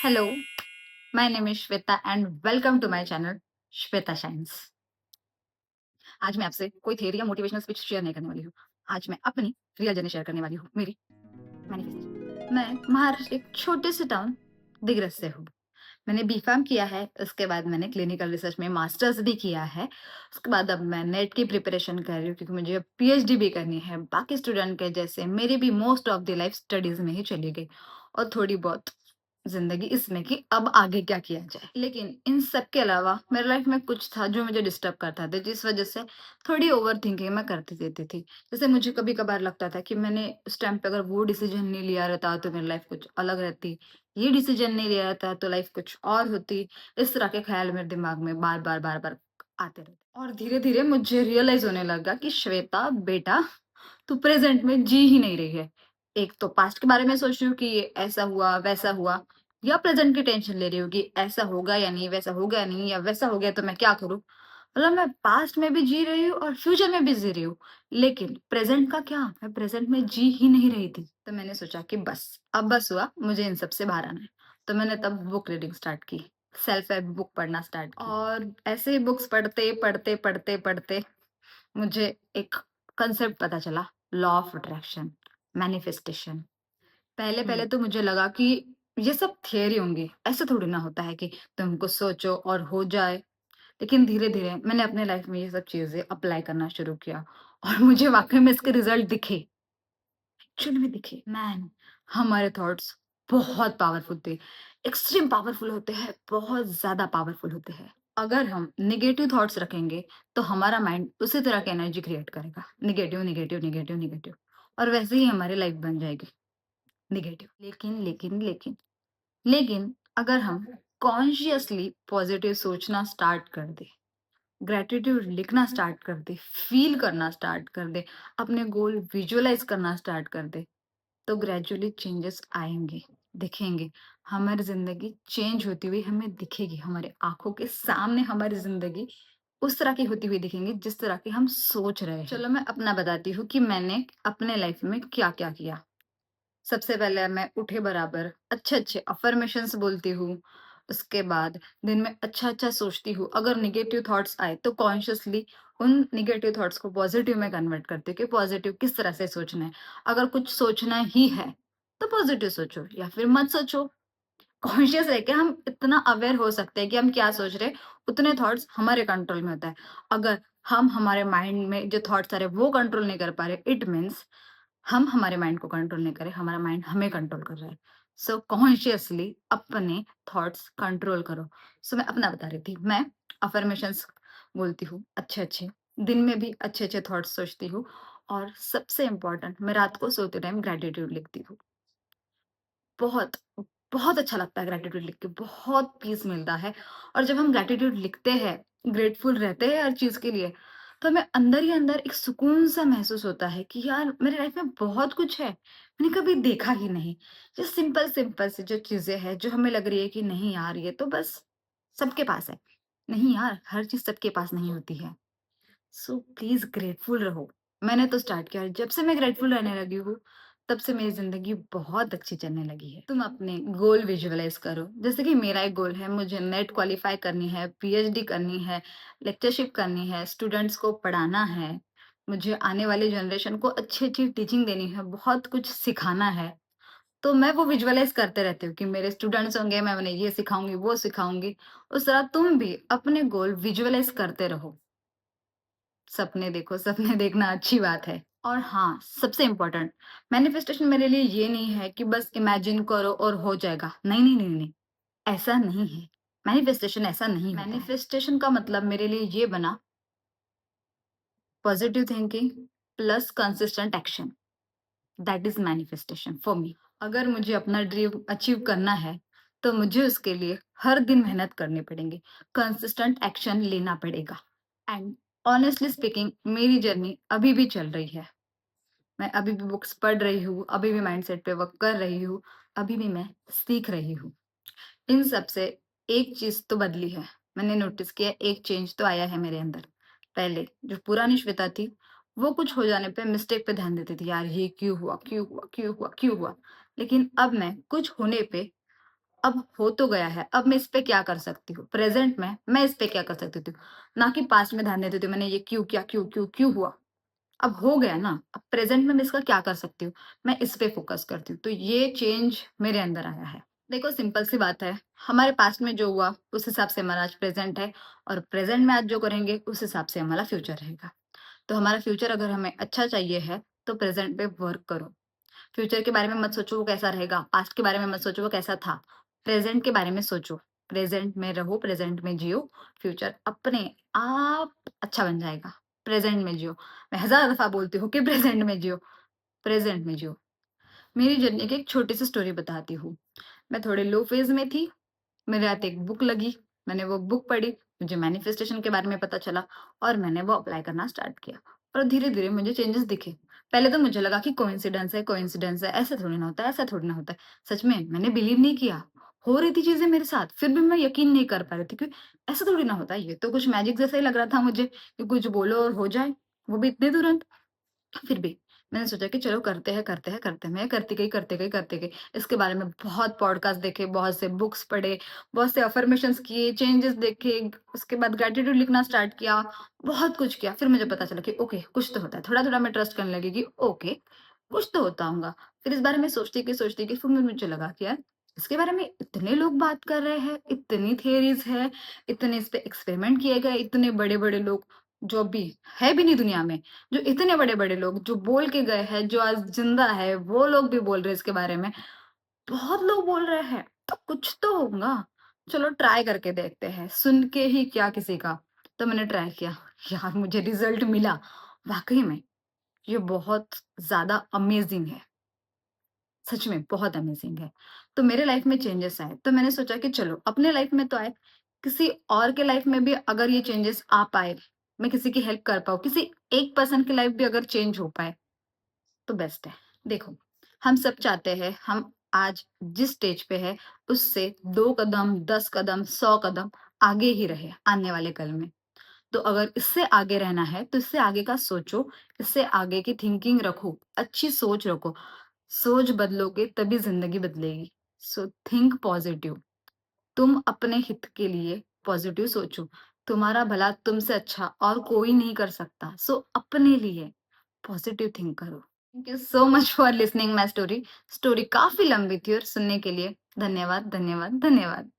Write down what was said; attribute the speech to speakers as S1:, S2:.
S1: Hello, my name is Shweta and welcome to my channel Shweta Shines। आज मैं आपसे कोई थ्योरी या मोटिवेशनल स्पीच शेयर नहीं करने वाली हूँ। आज मैं अपनी रियल जर्नी शेयर करने वाली हूँ, मेरी मैनिफेस्टेशन। मैं महाराष्ट्र के एक छोटे से टाउन दिग्रस से हूँ। मैंने बीफार्म किया है, उसके बाद मैंने क्लिनिकल रिसर्च में मास्टर्स भी किया है। उसके बाद अब मैं नेट की प्रिपरेशन कर रही हूँ क्योंकि मुझे अब पीएचडी भी करनी है। बाकी स्टूडेंट के जैसे मेरी भी most of the life studies में ही चली गई और थोड़ी बहुत जिंदगी इसमें कि अब आगे क्या किया जाए। लेकिन इन सब के अलावा मेरे लाइफ में कुछ था जो मुझे डिस्टर्ब करता था, जिस वजह से थोड़ी ओवर थिंकिंग मैं करती रहती थी। जैसे मुझे कभी कभार लगता था कि मैंने उस टाइम पे अगर वो डिसीजन नहीं लिया रहता तो मेरी लाइफ कुछ अलग रहती, ये डिसीजन नहीं लिया रहता तो लाइफ कुछ और होती। इस तरह के ख्याल मेरे दिमाग में बार बार आते रहते और धीरे धीरे मुझे रियलाइज होने लगा कि श्वेता बेटा, तू प्रेजेंट में जी ही नहीं रही है। एक तो पास्ट के बारे में सोच रही हूँ कि ये ऐसा हुआ वैसा हुआ, या प्रेजेंट की टेंशन ले रही हूँ कि ऐसा होगा या नहीं, वैसा होगा या नहीं, या वैसा हो गया तो मैं क्या करूँ। मतलब मैं पास्ट में भी जी रही हूँ और फ्यूचर में भी जी रही हूँ, लेकिन प्रेजेंट का क्या, मैं प्रेजेंट में जी ही नहीं रही थी। तो मैंने सोचा कि बस, अब बस हुआ, मुझे इन सब से बाहर आना है। तो मैंने तब बुक रीडिंग स्टार्ट की, सेल्फ हेल्प बुक पढ़ना स्टार्ट की और ऐसे ही बुक्स पढ़ते मुझे एक कंसेप्ट पता चला, लॉ ऑफ अट्रैक्शन, मैनिफेस्टेशन। पहले तो मुझे लगा कि ये सब थियरी होंगी, ऐसा थोड़ी ना होता है कि तुमको सोचो और हो जाए। लेकिन धीरे-धीरे मैंने अपने लाइफ में ये सब चीज़ें अप्लाई करना शुरू किया और मुझे वाक़ई में इसके रिज़ल्ट दिखे, एक्चुअल में दिखे। मैन, हमारे थॉट्स बहुत पावरफुल थे, एक्सट्रीम पावरफुल होते हैं, बहुत ज़्यादा पावरफुल होते हैं। अगर हम नेगेटिव थॉट्स रखेंगे, तो हमारा माइंड उसी तरह की एनर्जी क्रिएट करेगा। नेगेटिव, नेगेटिव, नेगेटिव, नेगेटिव और वैसे ही हमारी लाइफ बन जाएगी नेगेटिव। लेकिन अगर हम कॉन्शियसली पॉजिटिव सोचना स्टार्ट कर दें, ग्रैटिट्यूड लिखना स्टार्ट कर दें, फील करना स्टार्ट कर दें, अपने गोल विजुअलाइज़ करना स्टार्ट कर दें, तो ग्रेजुअली चेंजेस आएँगे, दिखेंगे। हमारी ज़िंदगी चेंज होती हुई हमें दिखेगी, हमारे आँखों के सामने हमारी ज़िंदगी उस तरह की होती हुई दिखेंगी जिस तरह की हम सोच रहे हैं। चलो मैं अपना बताती हूँ कि मैंने अपने लाइफ में क्या-क्या किया। सबसे पहले मैं उठे बराबर अच्छे-अच्छे अफ़र्मेशंस बोलती हूँ। उसके बाद दिन में अच्छा-अच्छा सोचती हूँ। अगर नेगेटिव थॉट्स आए तो कॉन्शियसली उन नेगेटिव थॉट्स को पॉज़िटिव में कन्वर्ट करती हूँ कि पॉज़िटिव किस तरह से सोचना है। अगर कुछ सोचना ही है, तो पॉज़िटिव सोचो या फिर मत सोचो। कॉन्शियस रह के हम इतना अवेयर हो सकते हैं कि हम क्या सोच रहे हैं, उतने थॉट्स हमारे कंट्रोल में होता है। अगर हम हमारे माइंड में जो थॉट्स आ रहे हैं वो कंट्रोल नहीं कर पा रहे, इट मीन्स हम हमारे माइंड को कंट्रोल नहीं कर रहे, हमारा माइंड हमें कंट्रोल कर रहा है। सो कॉन्शियसली अपने थॉट्स कंट्रोल करो। सो मैं अपना बता रही थी, मैं अफर्मेशंस बोलती हूँ अच्छे-अच्छे, दिन में भी अच्छे-अच्छे थॉट्स सोचती हूँ और सबसे इम्पोर्टेंट, मैं रात को सोते टाइम ग्रैटिट्यूड लिखती हूँ। बहुत, बहुत अच्छा लगता है ग्रैटिट्यूड लिख के, बहुत पीस मिलता है और जब हम ग्रैटिट्यूड लिखते हैं, ग्रेटफुल रहते हैं हर चीज़ के लिए, तो हमें अंदर ही अंदर एक सुकून-सा महसूस होता है कि यार मेरे लाइफ में बहुत कुछ है, मैंने कभी देखा ही नहीं। जो सिंपल-सिंपल सी जो चीज़ें हैं, जो हमें लग रही है कि नहीं यार ये तो बस सबके पास है। नहीं यार, हर चीज़ सबके पास नहीं होती है। सो प्लीज़ ग्रेटफुल रहो। मैंने तो स्टार्ट किया, जब से मैं ग्रेटफुल रहने लगी हूँ, तब से मेरी ज़िंदगी बहुत अच्छी चलने लगी है। तुम अपने गोल विजुअलाइज़ करो, जैसे कि मेरा एक गोल है, मुझे नेट क्वालीफाई करनी है, पीएचडी करनी है, लेक्चरशिप करनी है, स्टूडेंट्स को पढ़ाना है, मुझे आने वाली जनरेशन को अच्छी-अच्छी टीचिंग देनी है, बहुत कुछ सिखाना है। तो मैं वो विजुअलाइज़ करते रहती हूँ कि मेरे स्टूडेंट्स होंगे, मैं उन्हें ये सिखाऊँगी, वो सिखाऊँगी। उस तरह तुम भी अपने गोल विजुअलाइज़ करते रहो। सपने देखो, सपने देखना अच्छी बात है। और हाँ, सबसे इम्पोर्टेंट, मैनिफेस्टेशन मेरे लिए ये नहीं है कि बस इमेजिन करो और हो जाएगा। नहीं, ऐसा नहीं है। मैनिफेस्टेशन ऐसा नहीं होता है। मैनिफेस्टेशन का मतलब मेरे लिए ये बना, positive thinking plus consistent action, that is manifestation for me. अगर मुझे अपना ड्रीम अचीव करना है, तो मुझे उसके लिए हर दिन मेहनत करनी पड़ेगी, कंसिस्टेंट एक्शन लेना पड़ेगा। एंड ऑनेस्टली स्पीकिंग, मेरी जर्नी अभी भी चल रही है। मैं अभी भी बुक्स पढ़ रही हूँ, अभी भी माइंडसेट पे वर्क कर रही हूँ, अभी भी मैं सीख रही हूँ। इन सब से एक चीज़ तो बदली है, मैंने नोटिस किया, एक चेंज तो आया है मेरे अंदर। पहले जो पुरानी श्वेता थी, वो कुछ हो जाने पे मिस्टेक पे ध्यान देती थी, यार ये क्यों हुआ, क्यों हुआ, क्यों हुआ, क्यों हुआ? लेकिन अब मैं कुछ होने पे अब हो तो गया है, अब मैं इस पे क्या कर सकती हूँ? प्रेज़ेंट में मैं इस पे क्या कर सकती थी? ना कि पास्ट में ध्यान देती थी, मैंने ये क्यों किया? क्यों हुआ? अब हो गया ना, अब प्रेज़ेंट में मैं इसका क्या कर सकती हूँ? मैं इस पे फ़ोकस करती हूँ। तो ये चेंज मेरे अंदर आया है। देखो सिंपल सी बात है, हमारे पास्ट में जो हुआ, उस हिसाब से हमारा आज प्रेज़ेंट है और प्रेज़ेंट में आज जो करेंगे, उस हिसाब से हमारा फ्यूचर रहेगा। तो हमारा फ्यूचर अगर हमें अच्छा चाहिए है, तो प्रेज़ेंट पे वर्क करो। फ्यूचर के बारे में मत सोचो वो कैसा रहेगा, पास्ट के बारे में मत सोचो वो कैसा था। प्रेज़ेंट के बारे में सोचो, प्रेज़ेंट में रहो, प्रेज़ेंट में जियो, फ्यूचर अपने आप अच्छा बन जाएगा। प्रेज़ेंट में जियो। मैं हज़ार दफ़ा बोलती हूँ कि प्रेज़ेंट में जियो, प्रेज़ेंट में जियो। मेरी जर्नी की एक छोटी-सी स्टोरी बताती हूँ। मैं थोड़े लो फ़ेज़ में थी, मेरे हाथ एक बुक लगी, मैंने वो बुक पढ़ी, मुझे मैनिफेस्टेशन के बारे में पता चला और मैंने वो अप्लाई करना स्टार्ट किया और धीरे-धीरे मुझे चेंजेस दिखे। पहले तो मुझे लगा कि कोइंसिडेंस है, ऐसे थोड़ी ना होता है, ऐसा थोड़ी ना होता है। सच में मैंने बिलीव नहीं किया, हो रही थी चीज़ें मेरे साथ, फिर भी मैं यकीन नहीं कर पा रही थी कि ऐसा थोड़ी ना होता है, ये तो कुछ मैजिक जैसा ही लग रहा था मुझे कि कुछ बोलो और हो जाए, वो भी इतने तुरंत। फिर भी मैंने सोचा कि चलो करते हैं। मैं करते गई। इसके बारे में बहुत पॉडकास्ट देखे, बहुत से बुक्स पढ़े, बहुत से अफ़र्मेशंस किए, चेंजेस देखे, उसके बाद ग्रैटिट्यूड लिखना स्टार्ट किया, बहुत कुछ किया। फिर मुझे पता चला कि ओके, कुछ तो होता है। थोड़ा-थोड़ा मैं ट्रस्ट करने लगी कि ओके, कुछ तो होता होगा। फिर इस बारे में सोचती गई, फिर मुझे लगा कि यार, इसके बारे में इतने लोग बात कर रहे हैं, इतनी थियरीज़ हैं, इतने इस पे एक्सपेरिमेंट किए गए, इतने बड़े-बड़े लोग जो अभी है भी नहीं दुनिया में। जो इतने बड़े-बड़े लोग जो बोल के गए हैं, जो आज ज़िंदा है, वो लोग भी बोल रहे हैं इसके बारे में। बहुत लोग बोल रहे हैं, तो कुछ तो होगा। चलो ट्राई करके देखते हैं, सुन के ही क्या किसी का। तो मैंने ट्राई किया, यार मुझे रिज़ल्ट मिला। वाक़ई में ये बहुत ज़्यादा अमेज़िंग है। सच में बहुत अमेज़िंग है। तो मेरे लाइफ़ में चेंजेस आए, तो मैंने सोचा कि चलो अपने लाइफ़ में तो आए, किसी और के लाइफ़ में भी अगर ये चेंजेस आ पाए, मैं किसी की हेल्प कर पाऊँ, किसी एक पर्सन की लाइफ़ भी अगर चेंज हो पाए, तो बेस्ट है। देखो, हम सब चाहते हैं हम आज जिस स्टेज पे हैं, उससे 2 कदम, 10 कदम, 100 कदम आगे ही रहें आने वाले कल में। तो अगर इससे आगे रहना है, तो इससे आगे का सोचो, इससे आगे की थिंकिंग रखो, अच्छी सोच रखो। सोच बदलोगे तभी ज़िंदगी बदलेगी। So think positive. तुम अपने हित के लिए पॉज़िटिव सोचो। तुम्हारा भला तुमसे अच्छा और कोई नहीं कर सकता। सो अपने लिए पॉज़िटिव थिंक करो। Thank you so much for listening my story. Story काफ़ी लंबी थी और सुनने के लिए धन्यवाद।